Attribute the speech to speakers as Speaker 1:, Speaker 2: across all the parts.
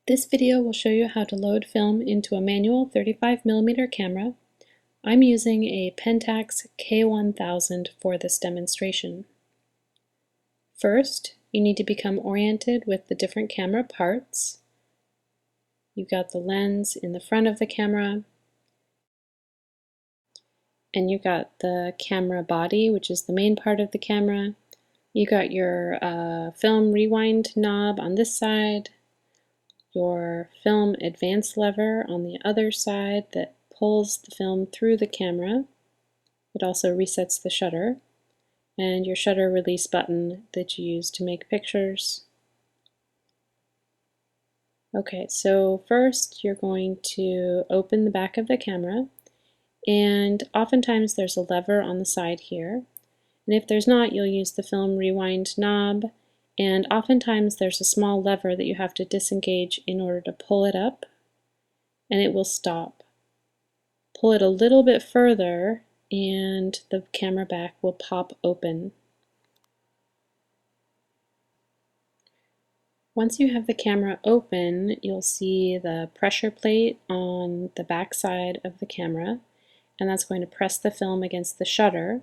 Speaker 1: This video will show you how to load film into a manual 35mm camera. I'm using a Pentax K1000 for this demonstration. First, you need to become oriented with the different camera parts. You've got the lens in the front of the camera, and you've got the camera body, which is the main part of the camera. You got your film rewind knob on this side, your film advance lever on the other side that pulls the film through the camera. It also resets the shutter, and your shutter release button that you use to make pictures. Okay, so first you're going to open the back of the camera, and oftentimes there's a lever on the side here, and if there's not, you'll use the film rewind knob, and oftentimes there's a small lever that you have to disengage in order to pull it up, and it will stop. Pull it a little bit further and the camera back will pop open. Once you have the camera open, you'll see the pressure plate on the back side of the camera, and that's going to press the film against the shutter.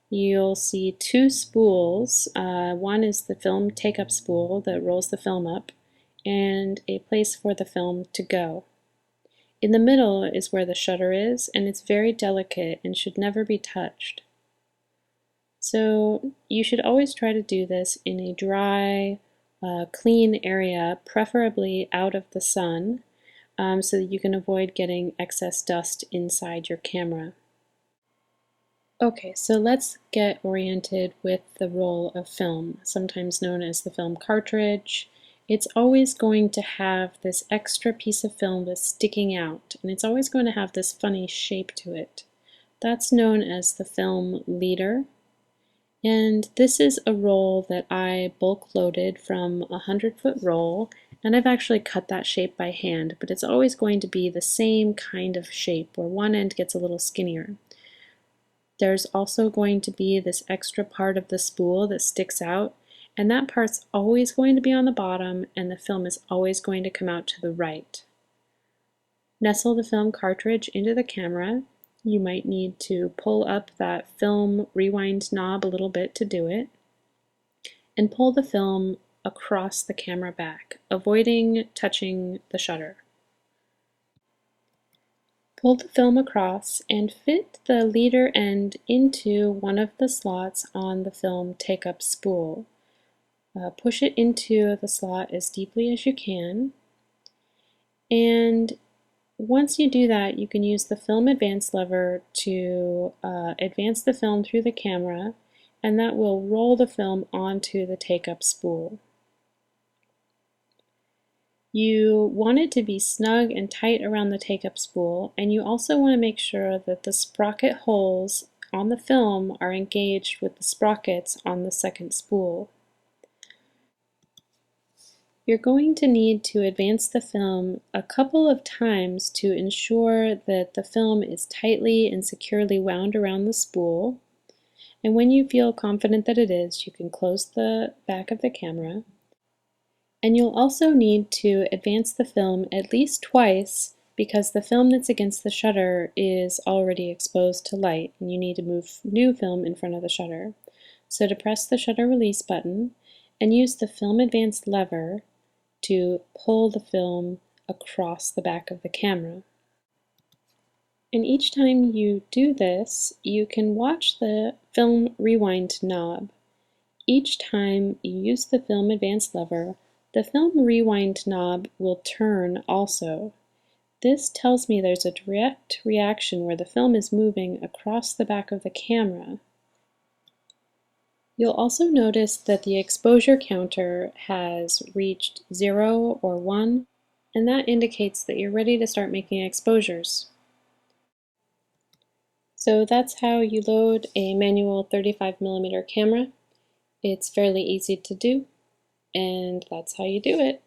Speaker 1: You'll see two spools. One is the film take-up spool that rolls the film up, and a place for the film to go. In the middle is where the shutter is, and it's very delicate and should never be touched. So you should always try to do this in a dry, clean area, preferably out of the sun, so that you can avoid getting excess dust inside your camera. Okay, so let's get oriented with the roll of film, sometimes known as the film cartridge. It's always going to have this extra piece of film that's sticking out, and it's always going to have this funny shape to it. That's known as the film leader, and this is a roll that I bulk loaded from a 100-foot roll, and I've actually cut that shape by hand, but it's always going to be the same kind of shape where one end gets a little skinnier. There's also going to be this extra part of the spool that sticks out, and that part's always going to be on the bottom, and the film is always going to come out to the right. Nestle the film cartridge into the camera. You might need to pull up that film rewind knob a little bit to do it, and pull the film across the camera back, avoiding touching the shutter. Pull the film across and fit the leader end into one of the slots on the film take-up spool. Push it into the slot as deeply as you can, and once you do that, you can use the film advance lever to advance the film through the camera, and that will roll the film onto the take-up spool. You want it to be snug and tight around the take-up spool, and you also want to make sure that the sprocket holes on the film are engaged with the sprockets on the second spool. You're going to need to advance the film a couple of times to ensure that the film is tightly and securely wound around the spool. And when you feel confident that it is, you can close the back of the camera. And you'll also need to advance the film at least twice because the film that's against the shutter is already exposed to light, and you need to move new film in front of the shutter. So to press the shutter release button and use the film advance lever to pull the film across the back of the camera. And each time you do this, you can watch the film rewind knob. Each time you use the film advance lever, the film rewind knob will turn also. This tells me there's a direct reaction where the film is moving across the back of the camera. You'll also notice that the exposure counter has reached 0 or 1, and that indicates that you're ready to start making exposures. So that's how you load a manual 35mm camera. It's fairly easy to do, and that's how you do it.